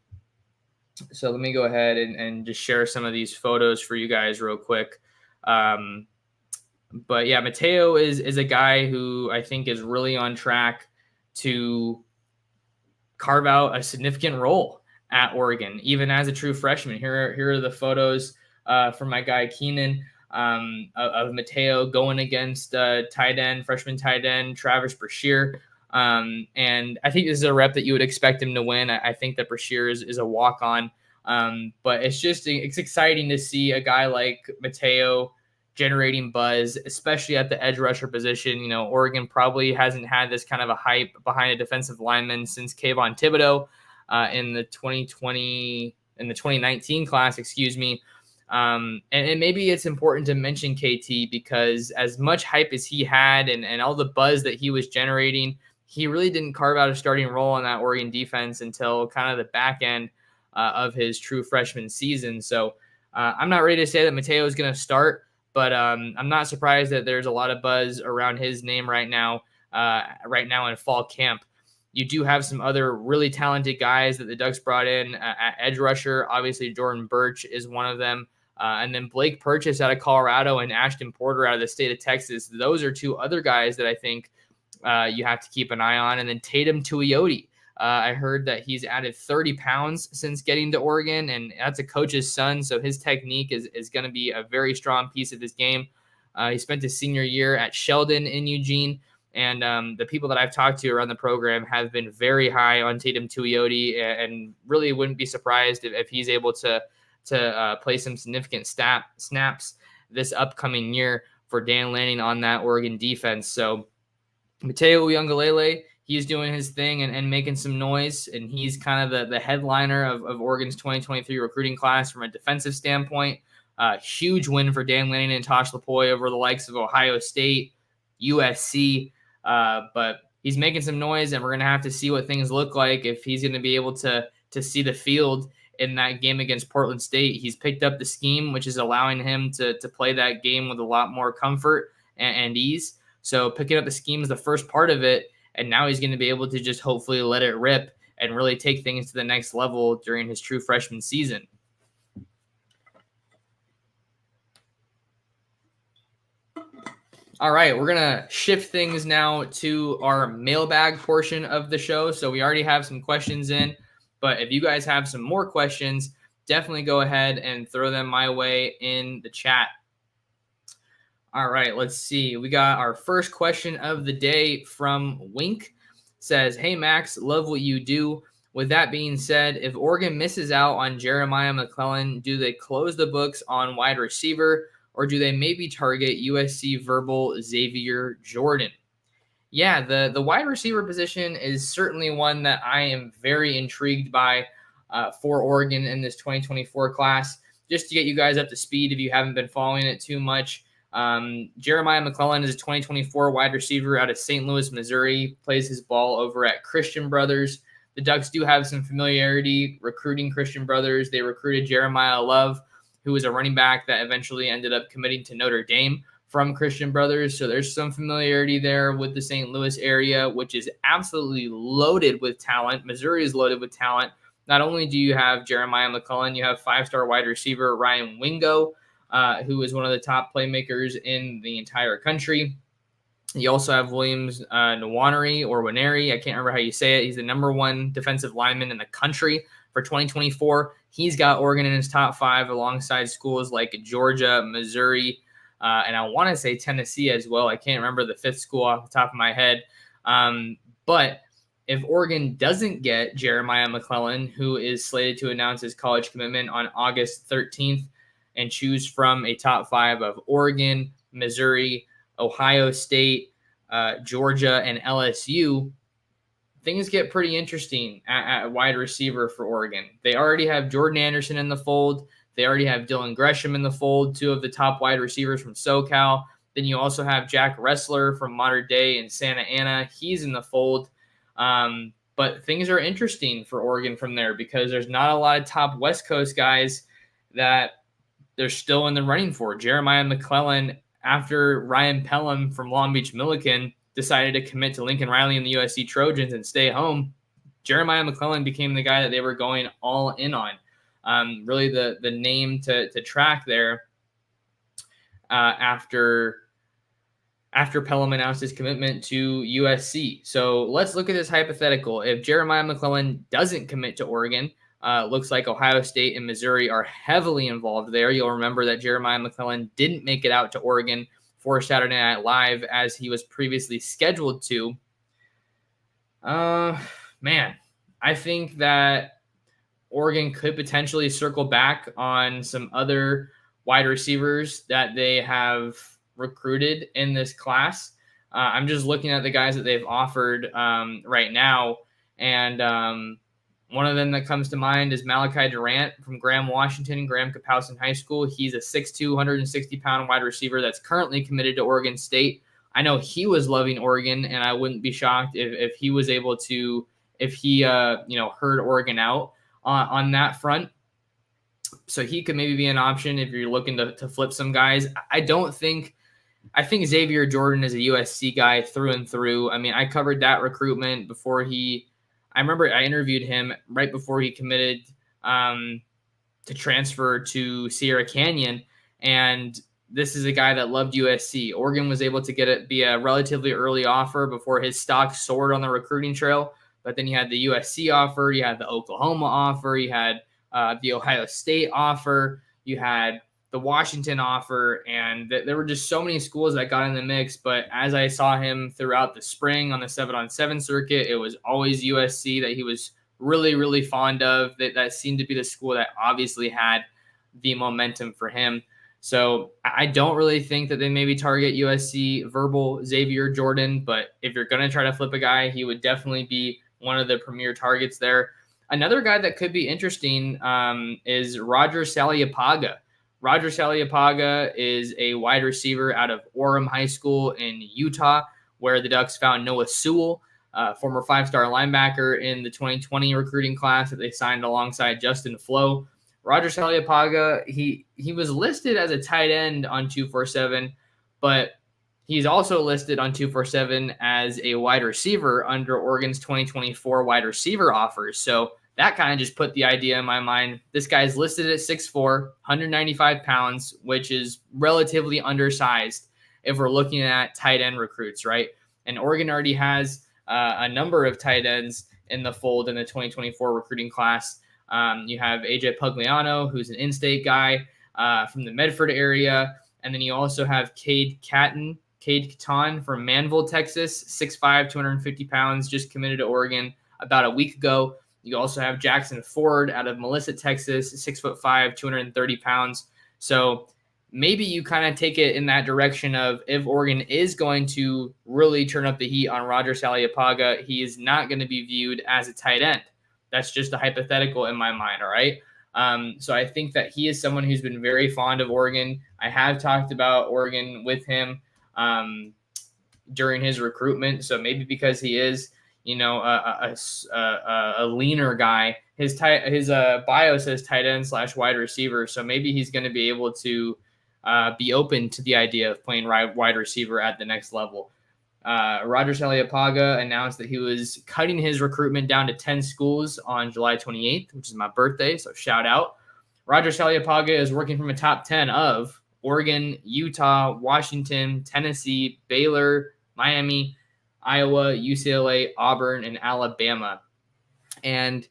So let me go ahead and just share some of these photos for you guys real quick. But yeah, Mateo is a guy who I think is really on track to carve out a significant role at Oregon, even as a true freshman. Here are the photos from my guy Keenan of Mateo going against freshman tight end Travis Brashear. And I think this is a rep that you would expect him to win. I think that Brashear is a walk-on. But it's exciting to see a guy like Mateo generating buzz, especially at the edge rusher position. You know, Oregon probably hasn't had this kind of a hype behind a defensive lineman since Kayvon Thibodeau in the 2019 class, excuse me. And maybe it's important to mention KT because as much hype as he had and all the buzz that he was generating, he really didn't carve out a starting role in that Oregon defense until kind of the back end of his true freshman season. So I'm not ready to say that Mateo is going to start, but I'm not surprised that there's a lot of buzz around his name right now in fall camp. You do have some other really talented guys that the Ducks brought in at edge rusher. Obviously, Jordan Birch is one of them. And then Blake Purchase out of Colorado and Ashton Porter out of the state of Texas. Those are two other guys that I think you have to keep an eye on. And then Tatum Tuioti. I heard that he's added 30 pounds since getting to Oregon, and that's a coach's son, so his technique is going to be a very strong piece of his game. He spent his senior year at Sheldon in Eugene, and the people that I've talked to around the program have been very high on Tatum Tuioti, and really wouldn't be surprised if he's able to play some significant snaps this upcoming year for Dan Lanning on that Oregon defense. So Mateo Uiagalelei, he's doing his thing and making some noise, and he's kind of the headliner of Oregon's 2023 recruiting class from a defensive standpoint. Huge win for Dan Lanning and Tosh Lupoi over the likes of Ohio State, USC, but he's making some noise, and we're going to have to see what things look like if he's going to be able to see the field in that game against Portland State. He's picked up the scheme, which is allowing him to play that game with a lot more comfort and ease. So picking up the scheme is the first part of it, and now he's going to be able to just hopefully let it rip and really take things to the next level during his true freshman season. All right, we're going to shift things now to our mailbag portion of the show. So we already have some questions in, but if you guys have some more questions, definitely go ahead and throw them my way in the chat. All right, let's see. We got our first question of the day from Wink. Says, hey, Max, love what you do. With that being said, if Oregon misses out on Jeremiah McClellan, do they close the books on wide receiver, or do they maybe target USC verbal Xavier Jordan? Yeah, the wide receiver position is certainly one that I am very intrigued by for Oregon in this 2024 class. Just to get you guys up to speed if you haven't been following it too much, Jeremiah McClellan is a 2024 wide receiver out of St. Louis, Missouri, plays his ball over at Christian Brothers. The Ducks do have some familiarity recruiting Christian Brothers. They recruited Jeremiah Love, who was a running back that eventually ended up committing to Notre Dame from Christian Brothers. So there's some familiarity there with the St. Louis area, which is absolutely loaded with talent. Missouri is loaded with talent. Not only do you have Jeremiah McClellan, you have five-star wide receiver Ryan Wingo, who is one of the top playmakers in the entire country. You also have Williams Nwaneri. I can't remember how you say it. He's the number one defensive lineman in the country for 2024. He's got Oregon in his top five alongside schools like Georgia, Missouri, and I want to say Tennessee as well. I can't remember the fifth school off the top of my head. But if Oregon doesn't get Jeremiah McClellan, who is slated to announce his college commitment on August 13th, and choose from a top five of Oregon, Missouri, Ohio State, Georgia, and LSU, things get pretty interesting at wide receiver for Oregon. They already have Jordan Anderson in the fold. They already have Dylan Gresham in the fold, two of the top wide receivers from SoCal. Then you also have Jack Ressler from Modern Day and Santa Ana. He's in the fold. But things are interesting for Oregon from there because there's not a lot of top West Coast guys that they're still in the running for. Jeremiah McClellan, after Ryan Pelham from Long Beach Millikan decided to commit to Lincoln Riley and the USC Trojans and stay home, Jeremiah McClellan became the guy that they were going all in on. Really the name to track there after after Pelham announced his commitment to USC. So let's look at this hypothetical. If Jeremiah McClellan doesn't commit to Oregon, looks like Ohio State and Missouri are heavily involved there. You'll remember that Jeremiah McClellan didn't make it out to Oregon for Saturday Night Live as he was previously scheduled to. Man, I think that Oregon could potentially circle back on some other wide receivers that they have recruited in this class. I'm just looking at the guys that they've offered right now, and one of them that comes to mind is Malachi Durant from Graham, Washington, Graham Kapowsin High School. He's a 6'2", 160-pound wide receiver that's currently committed to Oregon State. I know he was loving Oregon, and I wouldn't be shocked if he was able to, if he heard Oregon out on that front. So he could maybe be an option if you're looking to flip some guys. I think Xavier Jordan is a USC guy through and through. I mean, I covered that recruitment before I remember I interviewed him right before he committed to transfer to Sierra Canyon. And this is a guy that loved USC. Oregon was able to be a relatively early offer before his stock soared on the recruiting trail. But then you had the USC offer, you had the Oklahoma offer, you had the Ohio State offer, you had the Washington offer, and there were just so many schools that got in the mix. But as I saw him throughout the spring on the 7-on-7 circuit, it was always USC that he was really, really fond of. That seemed to be the school that obviously had the momentum for him. So I don't really think that they maybe target USC verbal Xavier Jordan, but if you're going to try to flip a guy, he would definitely be one of the premier targets there. Another guy that could be interesting is Roger Saliapaga. Roger Saliapaga is a wide receiver out of Orem High School in Utah, where the Ducks found Noah Sewell, former 5-star linebacker in the 2020 recruiting class that they signed alongside Justin Flo. Roger Saliapaga, he was listed as a tight end on 247, but he's also listed on 247 as a wide receiver under Oregon's 2024 wide receiver offers. So that kind of just put the idea in my mind. This guy's listed at 6'4", 195 pounds, which is relatively undersized if we're looking at tight end recruits, right? And Oregon already has a number of tight ends in the fold in the 2024 recruiting class. You have AJ Pugliano, who's an in-state guy from the Medford area. And then you also have Cade Catton from Manville, Texas, 6'5", 250 pounds, just committed to Oregon about a week ago. You also have Jackson Ford out of Melissa, Texas, 6'5", 230 pounds. So maybe you kind of take it in that direction of if Oregon is going to really turn up the heat on Roger Saliapaga, he is not going to be viewed as a tight end. That's just a hypothetical in my mind, all right? So I think that he is someone who's been very fond of Oregon. I have talked about Oregon with him during his recruitment. So maybe because he is, a leaner guy, his bio says tight end / wide receiver. So maybe he's going to be able to be open to the idea of playing wide receiver at the next level. Roger Saliapaga announced that he was cutting his recruitment down to 10 schools on July 28th, which is my birthday. So shout out. Roger Saliapaga is working from a top 10 of Oregon, Utah, Washington, Tennessee, Baylor, Miami, Iowa, UCLA, Auburn, and Alabama. And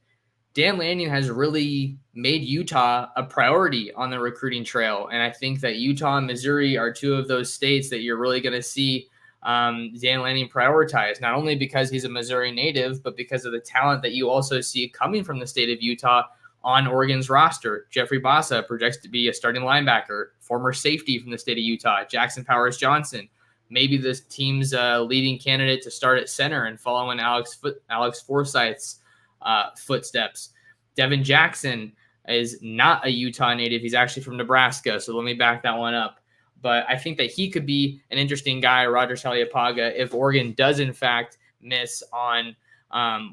Dan Lanning has really made Utah a priority on the recruiting trail. And I think that Utah and Missouri are two of those states that you're really going to see Dan Lanning prioritize, not only because he's a Missouri native, but because of the talent that you also see coming from the state of Utah on Oregon's roster. Jeffrey Bassa projects to be a starting linebacker, former safety from the state of Utah. Jackson Powers Johnson, maybe this team's leading candidate to start at center and follow in Alex Forsyth's footsteps. Devin Jackson is not a Utah native. He's actually from Nebraska, so let me back that one up. But I think that he could be an interesting guy, Roger Saliapaga, if Oregon does, in fact, miss on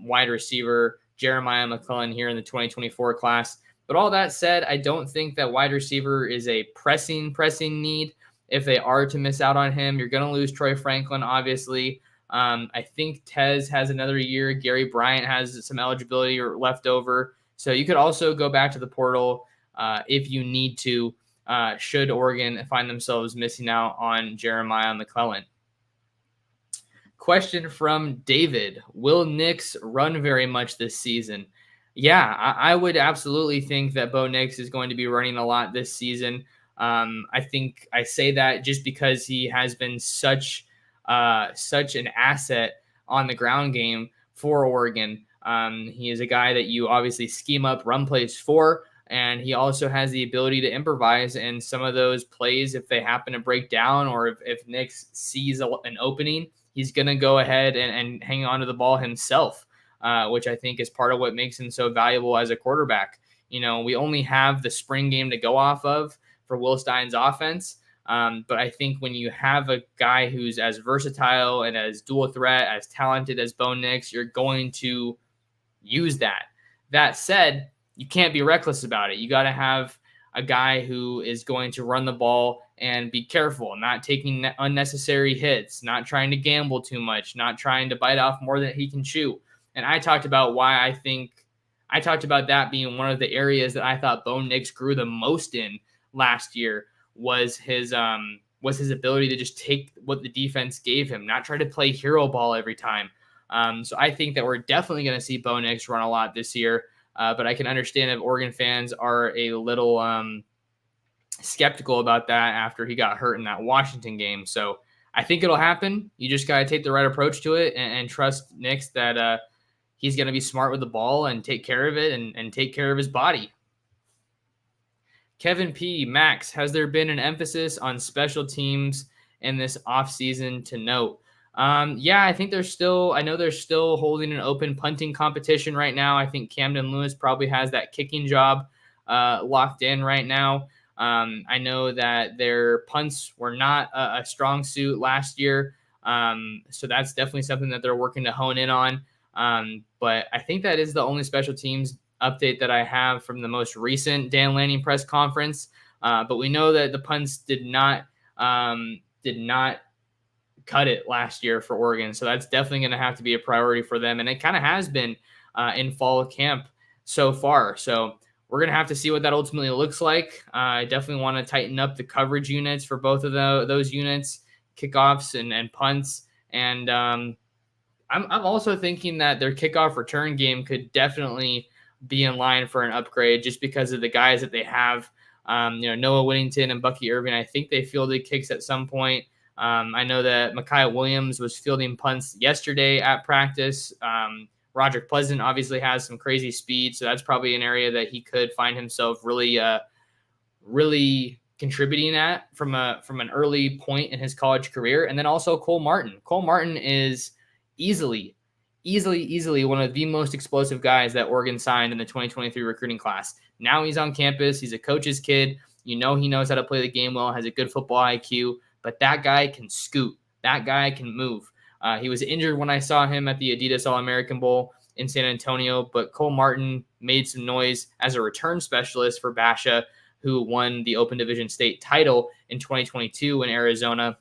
wide receiver Jeremiah McClellan here in the 2024 class. But all that said, I don't think that wide receiver is a pressing need. If they are to miss out on him, you're going to lose Troy Franklin, obviously. I think Tez has another year. Gary Bryant has some eligibility or left over. So you could also go back to the portal if you need to, should Oregon find themselves missing out on Jeremiah McClellan. Question from David. Will Nix run very much this season? Yeah, I would absolutely think that Bo Nix is going to be running a lot this season. I think I say that just because he has been such an asset on the ground game for Oregon. He is a guy that you obviously scheme up run plays for, and he also has the ability to improvise. And some of those plays, if they happen to break down, or if Nix sees an opening, he's going to go ahead and hang on to the ball himself, which I think is part of what makes him so valuable as a quarterback. We only have the spring game to go off of for Will Stein's offense. But I think when you have a guy who's as versatile and as dual threat, as talented as Bo Nix, you're going to use that. That said, you can't be reckless about it. You got to have a guy who is going to run the ball and be careful, not taking unnecessary hits, not trying to gamble too much, not trying to bite off more than he can chew. And I talked about that being one of the areas that I thought Bo Nix grew the most in last year was his ability to just take what the defense gave him, not try to play hero ball every time. So I think that we're definitely going to see Bo Nix run a lot this year. But I can understand if Oregon fans are a little skeptical about that after he got hurt in that Washington game. So I think it'll happen. You just got to take the right approach to it and trust Nix that he's going to be smart with the ball and take care of it and take care of his body. Kevin P. Max, has there been an emphasis on special teams in this offseason to note? Yeah, I think they're still holding an open punting competition right now. I think Camden Lewis probably has that kicking job locked in right now. I know that their punts were not a strong suit last year. So that's definitely something that they're working to hone in on. But I think that is the only special teams update that I have from the most recent Dan Lanning press conference. But we know that the punts did not cut it last year for Oregon. So that's definitely going to have to be a priority for them. And it kind of has been in fall camp so far. So we're going to have to see what that ultimately looks like. I definitely want to tighten up the coverage units for both of those units, kickoffs and punts. And I'm also thinking that their kickoff return game could definitely be in line for an upgrade just because of the guys that they have. Noah Whittington and Bucky Irving, I think they fielded kicks at some point. I know that Makai Williams was fielding punts yesterday at practice. Roderick Pleasant obviously has some crazy speed, so that's probably an area that he could find himself really contributing at from an early point in his college career. And then also Cole Martin. Cole Martin is easily one of the most explosive guys that Oregon signed in the 2023 recruiting class. Now he's on campus. He's a coach's kid. He knows how to play the game well, has a good football IQ, but that guy can scoot. That guy can move. He was injured when I saw him at the Adidas All-American Bowl in San Antonio, but Cole Martin made some noise as a return specialist for Basha, who won the Open Division State title in 2022 in Arizona.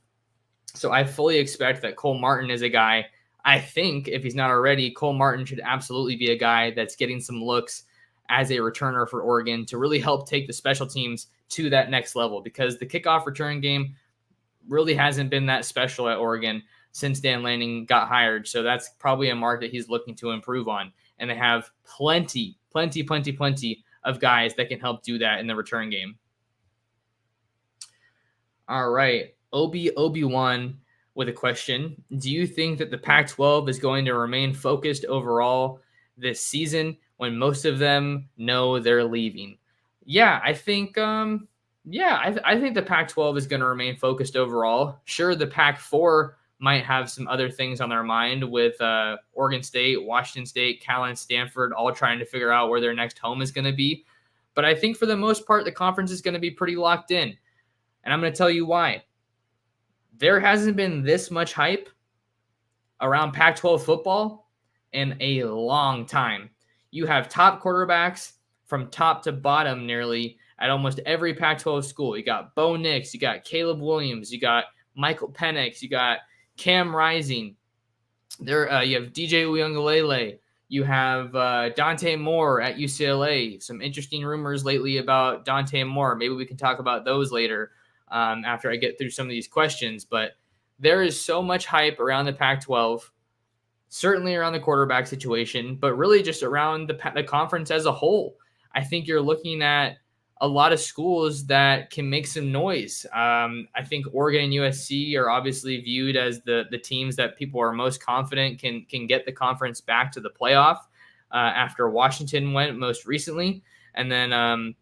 So I fully expect that Cole Martin is a guy. I think if he's not already, Cole Martin should absolutely be a guy that's getting some looks as a returner for Oregon to really help take the special teams to that next level, because the kickoff return game really hasn't been that special at Oregon since Dan Lanning got hired. So that's probably a mark that he's looking to improve on. And they have plenty of guys that can help do that in the return game. All right. Obi-Wan with a question. Do you think that the Pac-12 is going to remain focused overall this season when most of them know they're leaving? Yeah, I think I think the Pac-12 is going to remain focused overall. Sure, the Pac-4 might have some other things on their mind with Oregon State, Washington State, Cal, and Stanford all trying to figure out where their next home is going to be. But I think for the most part, the conference is going to be pretty locked in. And I'm going to tell you why. There hasn't been this much hype around Pac-12 football in a long time. You have top quarterbacks from top to bottom nearly at almost every Pac-12 school. You got Bo Nix, you got Caleb Williams, you got Michael Penix, you got Cam Rising. You have DJ Uiagalelei. You have Dante Moore at UCLA. Some interesting rumors lately about Dante Moore. Maybe we can talk about those later after I get through some of these questions. But there is so much hype around the Pac-12, certainly around the quarterback situation, but really just around the conference as a whole. I think you're looking at a lot of schools that can make some noise. I think Oregon and USC are obviously viewed as the teams that people are most confident can get the conference back to the playoff after Washington went most recently. And then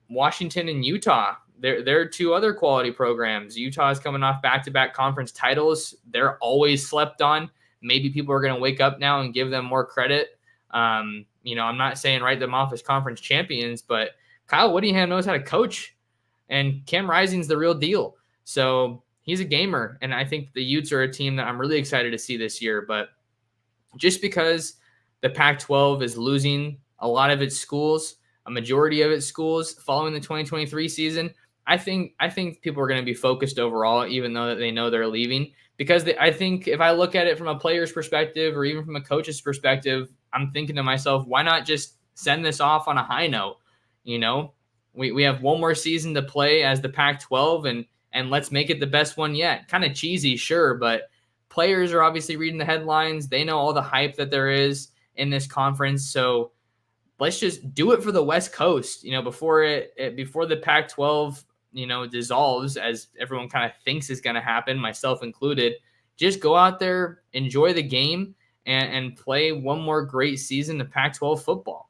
Washington and Utah, there are two other quality programs. Utah is coming off back-to-back conference titles. They're always slept on. Maybe people are going to wake up now and give them more credit. I'm not saying write them off as conference champions, but Kyle Whittingham knows how to coach, and Cam Rising's the real deal. So he's a gamer, and I think the Utes are a team that I'm really excited to see this year. But just because the Pac-12 is losing a lot of its schools, a majority of its schools following the 2023 season, I think people are going to be focused overall, even though that they know they're leaving. Because I think if I look at it from a player's perspective or even from a coach's perspective, I'm thinking to myself, why not just send this off on a high note? We have one more season to play as the Pac-12, and let's make it the best one yet. Kind of cheesy, sure, but players are obviously reading the headlines. They know all the hype that there is in this conference. So let's just do it for the West Coast, before the Pac-12, dissolves, as everyone kind of thinks is going to happen, myself included. Just go out there, enjoy the game, and play one more great season of Pac-12 football.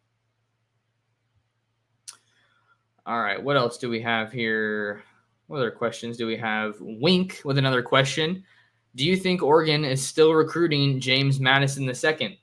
All right, what else do we have here? What other questions do we have? Wink with another question. Do you think Oregon is still recruiting James Madison II?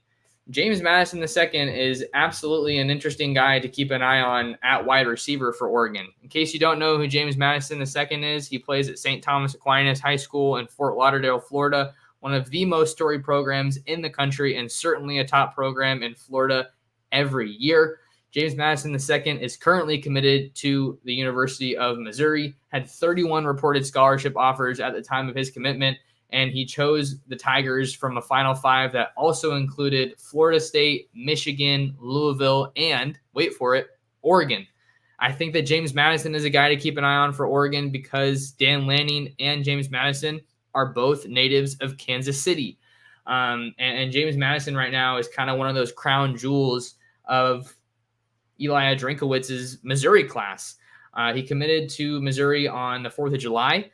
James Madison II is absolutely an interesting guy to keep an eye on at wide receiver for Oregon. In case you don't know who James Madison II is, he plays at St. Thomas Aquinas High School in Fort Lauderdale, Florida, one of the most storied programs in the country and certainly a top program in Florida every year. James Madison II is currently committed to the University of Missouri, had 31 reported scholarship offers at the time of his commitment, and he chose the Tigers from a Final Five that also included Florida State, Michigan, Louisville, and, wait for it, Oregon. I think that James Madison is a guy to keep an eye on for Oregon because Dan Lanning and James Madison are both natives of Kansas City. And James Madison right now is kind of one of those crown jewels of Eli Drinkowitz's Missouri class. He committed to Missouri on the 4th of July.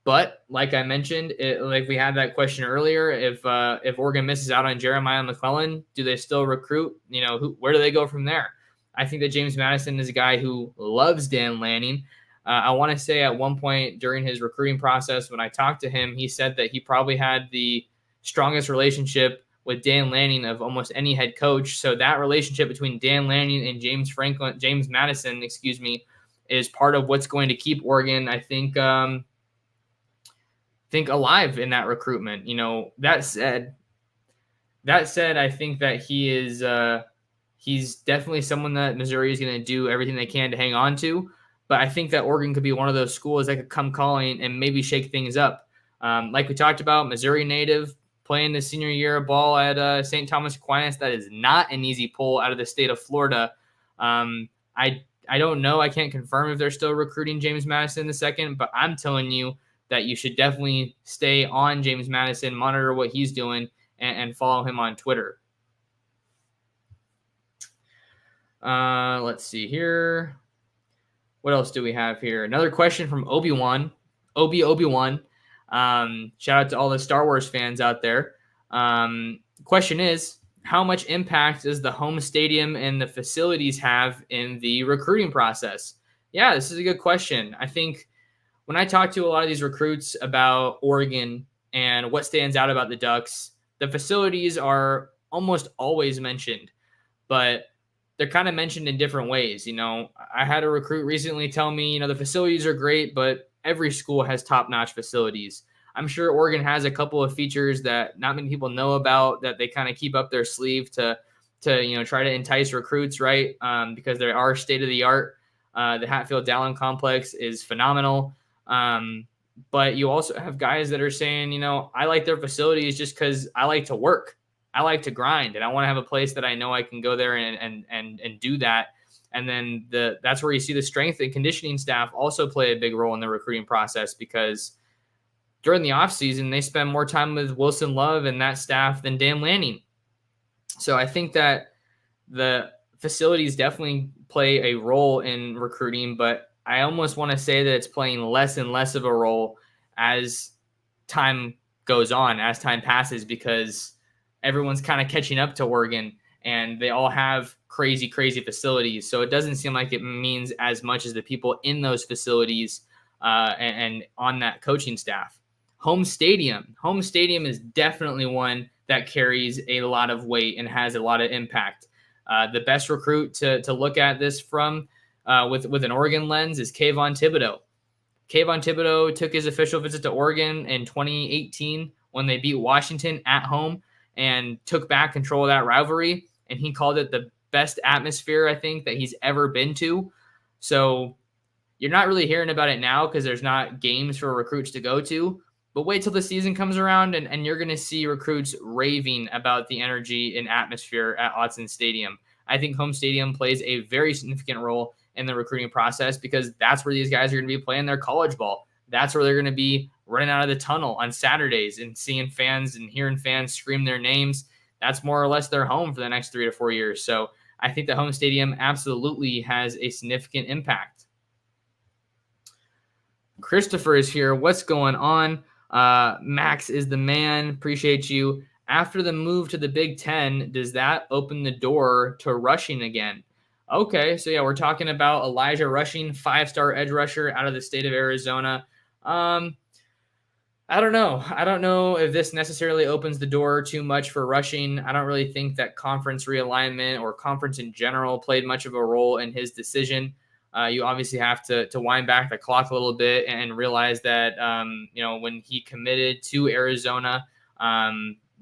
But like I mentioned, like we had that question earlier, if Oregon misses out on Jeremiah McClellan, do they still recruit? Where do they go from there? I think that James Madison is a guy who loves Dan Lanning. I want to say at one point during his recruiting process, when I talked to him, he said that he probably had the strongest relationship with Dan Lanning of almost any head coach. So that relationship between Dan Lanning and James Madison, is part of what's going to keep Oregon, I think alive in that recruitment. That said, I think that he's definitely someone that Missouri is going to do everything they can to hang on to. But I think that Oregon could be one of those schools that could come calling and maybe shake things up. Like we talked about, Missouri native playing the senior year of ball at St. Thomas Aquinas. That is not an easy pull out of the state of Florida. I don't know. I can't confirm if they're still recruiting James Madison II, but I'm telling you that you should definitely stay on James Madison, monitor what he's doing, and follow him on Twitter. Let's see here. What else do we have here? Another question from Obi-Wan. Obi-Wan. Shout out to all the Star Wars fans out there. Question is, how much impact does the home stadium and the facilities have in the recruiting process? Yeah, this is a good question. I think when I talk to a lot of these recruits about Oregon and what stands out about the Ducks, the facilities are almost always mentioned, but they're kind of mentioned in different ways. I had a recruit recently tell me, the facilities are great, but every school has top-notch facilities. I'm sure Oregon has a couple of features that not many people know about that they kind of keep up their sleeve to try to entice recruits, right? Because they are state-of-the-art. The Hatfield-Dowling complex is phenomenal. But you also have guys that are saying, I like their facilities just because I like to work. I like to grind, and I want to have a place that I know I can go there and do that. And then that's where you see the strength and conditioning staff also play a big role in the recruiting process, because during the offseason, they spend more time with Wilson Love and that staff than Dan Lanning. So I think that the facilities definitely play a role in recruiting, but I almost want to say that it's playing less and less of a role as time goes on, as time passes, because everyone's kind of catching up to Oregon and they all have crazy, crazy facilities. So it doesn't seem like it means as much as the people in those facilities and on that coaching staff. Home stadium is definitely one that carries a lot of weight and has a lot of impact. The best recruit to look at this from with an Oregon lens is Kayvon Thibodeau. Kayvon Thibodeau took his official visit to Oregon in 2018 when they beat Washington at home and took back control of that rivalry. And he called it the best atmosphere, I think, that he's ever been to. So you're not really hearing about it now because there's not games for recruits to go to. But wait till the season comes around and you're going to see recruits raving about the energy and atmosphere at Autzen Stadium. I think home stadium plays a very significant role in the recruiting process because that's where these guys are going to be playing their college ball. That's where they're going to be running out of the tunnel on Saturdays and seeing fans and hearing fans scream their names. That's more or less their home for the next 3 to 4 years. So I think the home stadium absolutely has a significant impact. Christopher is here. What's going on? Max is the man. Appreciate you. After the move to the Big Ten, does that open the door to rushing again? Okay, so yeah, we're talking about Elijah Rushing, 5-star edge rusher out of the state of Arizona. I don't know. I don't know if this necessarily opens the door too much for Rushing. I don't really think that conference realignment or conference in general played much of a role in his decision. You obviously have to wind back the clock a little bit and realize that, when he committed to Arizona,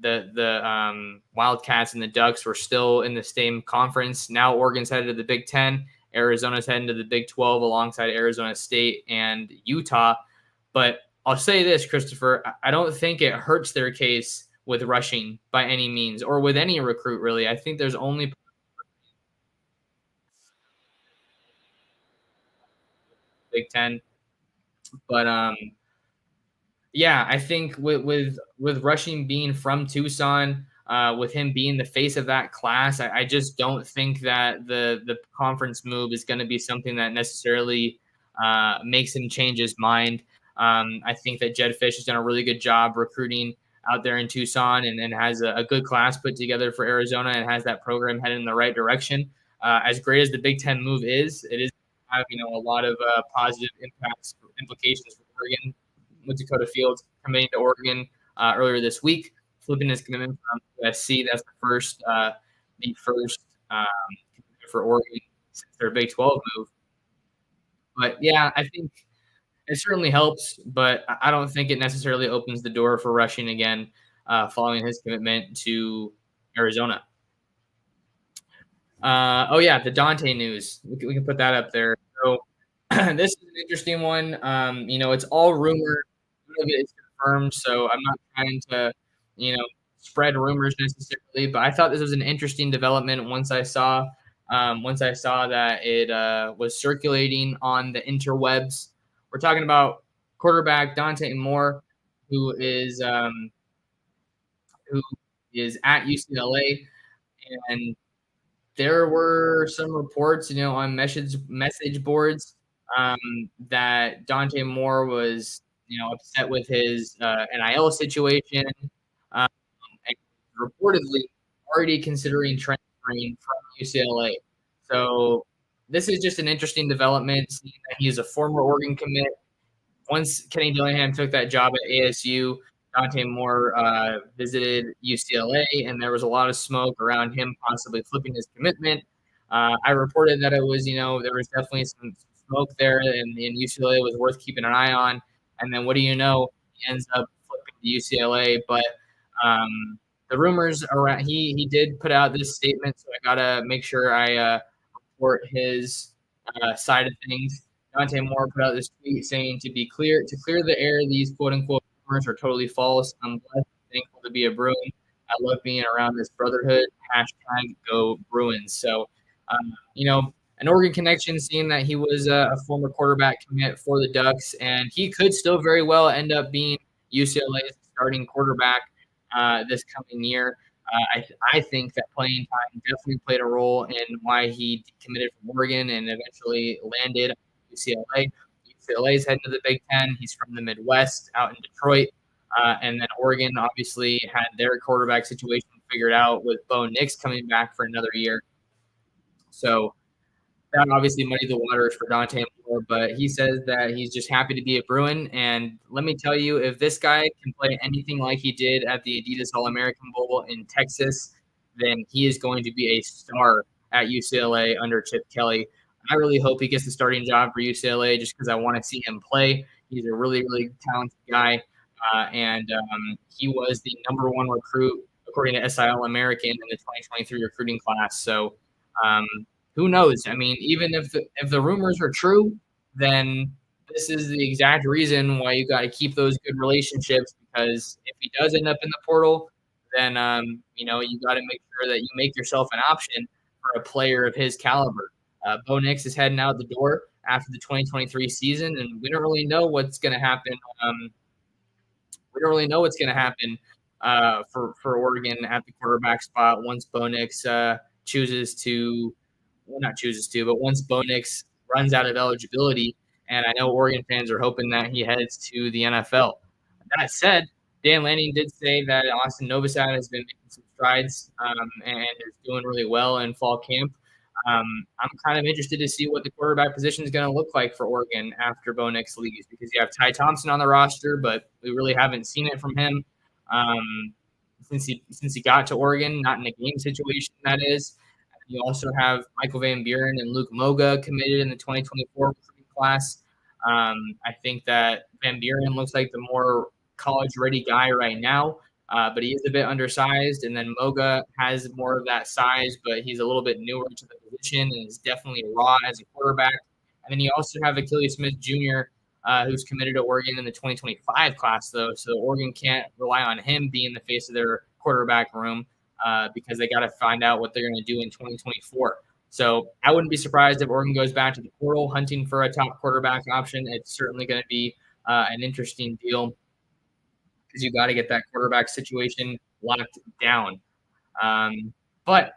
the Wildcats and the Ducks were still in the same conference. Now Oregon's headed to the Big Ten. Arizona's heading to the Big 12 alongside Arizona State and Utah. But I'll say this, Christopher, I don't think it hurts their case with Rushing by any means or with any recruit, really. I think there's only Big Ten. But yeah, I think with Rushing being from Tucson, with him being the face of that class, I just don't think that the conference move is going to be something that necessarily makes him change his mind. I think that Jed Fish has done a really good job recruiting out there in Tucson and has a good class put together for Arizona and has that program headed in the right direction. As great as the Big Ten move is, it is have a lot of positive implications for Oregon. With Dakota Fields committing to Oregon earlier this week, flipping his commitment from USC. That's the first for Oregon since their Big 12 move. But yeah, I think it certainly helps, but I don't think it necessarily opens the door for Rushing again following his commitment to Arizona. Oh yeah, the Dante news. We can put that up there. So this is an interesting one. It's all rumor. None of it is confirmed, so I'm not trying to, spread rumors necessarily. But I thought this was an interesting development once I saw that it was circulating on the interwebs. We're talking about quarterback Dante Moore, who is at UCLA, and there were some reports, on message boards that Dante Moore was, upset with his NIL situation, and reportedly already considering transferring from UCLA. So this is just an interesting development, seeing that he is a former Oregon commit. Once Kenny Dillingham took that job at ASU, Dante Moore visited UCLA, and there was a lot of smoke around him possibly flipping his commitment. I reported that it was, there was definitely some smoke there, and UCLA was worth keeping an eye on. And then what do you know? He ends up flipping to UCLA. But the rumors around, he did put out this statement, so I gotta make sure I report his side of things. Dante Moore put out this tweet saying to clear the air, these quote unquote rumors are totally false. I'm blessed and thankful to be a Bruin. I love being around this brotherhood. Hashtag go Bruins. So, an Oregon connection, seeing that he was a former quarterback commit for the Ducks, and he could still very well end up being UCLA's starting quarterback this coming year. I think that playing time definitely played a role in why he committed from Oregon and eventually landed at UCLA. UCLA is heading to the Big Ten. He's from the Midwest, out in Detroit. And then Oregon obviously had their quarterback situation figured out with Bo Nix coming back for another year. So that obviously muddied the waters for Dante Moore, but he says that he's just happy to be a Bruin. And let me tell you, if this guy can play anything like he did at the Adidas All-American Bowl in Texas, then he is going to be a star at UCLA under Chip Kelly. I really hope he gets the starting job for UCLA just because I want to see him play. He's a really, really talented guy, and he was the number one recruit according to SI All-American in the 2023 recruiting class. So who knows? I mean, even if the rumors are true, then this is the exact reason why you got to keep those good relationships, because if he does end up in the portal, then you got to make sure that you make yourself an option for a player of his caliber. Bo Nix is heading out the door after the 2023 season, and we don't really know what's going to happen. For Oregon at the quarterback spot once Bo Nix once Bo Nix runs out of eligibility. And I know Oregon fans are hoping that he heads to the NFL. That said, Dan Lanning did say that Austin Novosad has been making some strides and is doing really well in fall camp. I'm kind of interested to see what the quarterback position is going to look like for Oregon after Bo Nix leaves, because you have Ty Thompson on the roster, but we really haven't seen it from him since he got to Oregon, not in a game situation, that is. You also have Michael Van Buren and Luke Moga committed in the 2024 recruiting class. I think that Van Buren looks like the more college-ready guy right now, but he is a bit undersized. And then Moga has more of that size, but he's a little bit newer to the position and is definitely raw as a quarterback. And then you also have Achilles Smith Jr., who's committed to Oregon in the 2025 class, though. So Oregon can't rely on him being the face of their quarterback room. Because they got to find out what they're going to do in 2024. So I wouldn't be surprised if Oregon goes back to the portal hunting for a top quarterback option. It's certainly going to be an interesting deal because you got to get that quarterback situation locked down. But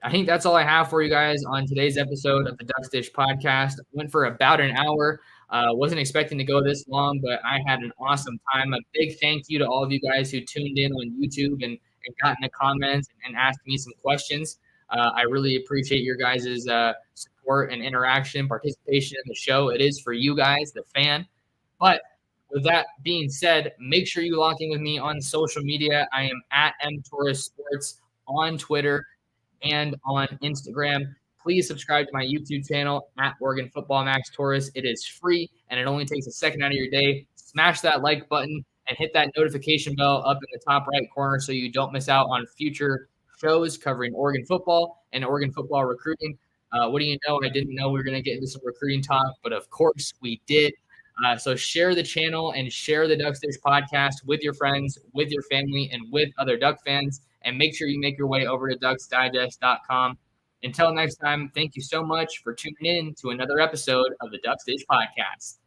I think that's all I have for you guys on today's episode of the Ducks Dish podcast. Went for about an hour. Wasn't expecting to go this long, but I had an awesome time. A big thank you to all of you guys who tuned in on YouTube and got in the comments and asked me some questions. I really appreciate your guys' support and interaction, participation in the show. It is for you guys, the fan. But with that being said, make sure you lock in with me on social media. I am at mtorresports on Twitter and on Instagram. Please subscribe to my YouTube channel at Oregon Football Max Torres. It is free, and it only takes a second out of your day. Smash that like button and hit that notification bell up in the top right corner so you don't miss out on future shows covering Oregon football and Oregon football recruiting. What do you know? I didn't know we were going to get into some recruiting talk, but of course we did. So share the channel and share the Ducks Dish podcast with your friends, with your family, and with other Duck fans. And make sure you make your way over to ducksdigest.com. Until next time, thank you so much for tuning in to another episode of the Ducks Dish podcast.